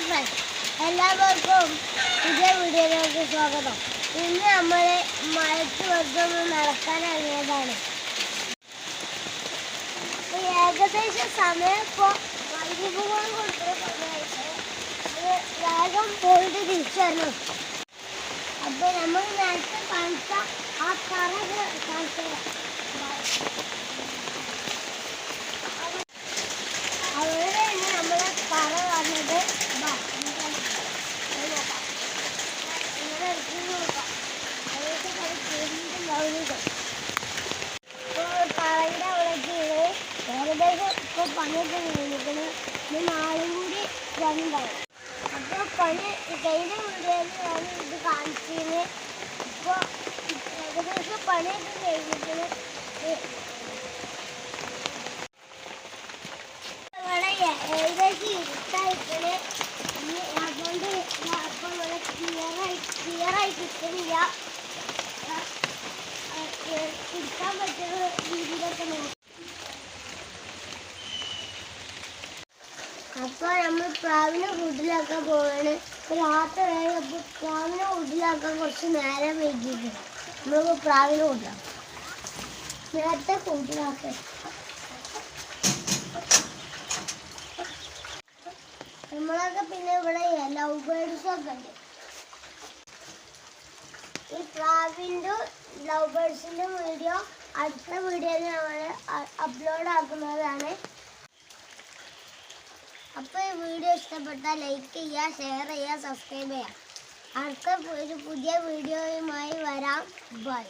Friends, എല്ലാവർക്കും പുതിയ വീഡിയോയിലേക്ക് സ്വാഗതം. ഇന്ന് നമ്മൾ മഴയ്ക്ക് വെറുതെ നടക്കാൻ ഇറങ്ങിയതാണ്. ഏകദേശം സമയം ഇപ്പോൾ വൈകുന്നേരം കൊടുക്കുന്ന സമയത്ത് വേഗം പോയിട്ട് തിരിച്ചു വരണം. അപ്പോൾ നമ്മൾ നേരത്തെ കാണിച്ച ആ കറ കാണിച്ചത് അവിടെയാണ് നമ്മളെ കറ വന്നത്. പറയുടെ അവിടേക്ക് ഏകദേശം ഇപ്പോൾ പണിയൊക്കെ കഴിഞ്ഞിരിക്കുന്നു. ഇനി നാളും കൂടി വന്നിട്ടുണ്ടാവും. അപ്പോൾ പണി കഴിഞ്ഞ വീടുകളിൽ ഞാൻ ഇത് കാണിച്ചിരുന്നു. ഇപ്പോൾ ഏകദേശം പണിയൊക്കെ കഴിഞ്ഞിരിക്കുന്നു. ഏകദേശം ഇരുട്ടായിട്ടാണ്. അതുകൊണ്ട് അപ്പം ഇവിടെ ക്ലിയറായി കിട്ടുന്നില്ല. കിട്ടാൻ പറ്റുന്ന രീതിയിലൊക്കെ നോക്കും. അപ്പോൾ നമ്മൾ പ്രാവിനെ കൂട്ടിലാക്കാൻ പോവാണ്. രാത്രി അപ്പോൾ പ്രാവിനെ കൂട്ടിലാക്കാൻ കുറച്ച് നേരം വൈകിട്ട് നമ്മളിപ്പോൾ പ്രാവിനെ കൂട്ടിലാക്കും. നേരത്തെ കൂട്ടിലാക്കുക. നമ്മളൊക്കെ പിന്നെ ഇവിടെ ലവ് ബേർഡ്സൊക്കെ ഉണ്ട്. ഈ പ്രാവിൻ്റെ ലവ് ബേർഡ്സിൻ്റെ വീഡിയോ അടുത്ത വീഡിയോയിൽ നമ്മൾ അപ്ലോഡ് ആക്കുന്നതാണ്. അപ്പോൾ ഈ വീഡിയോ ഇഷ്ടപ്പെട്ടാൽ ലൈക്ക് ചെയ്യുക, ഷെയർ ചെയ്യുക, സബ്സ്ക്രൈബ് ചെയ്യുക. അടുത്ത ഒരു പുതിയ വീഡിയോയുമായി വരാം. ബൈ.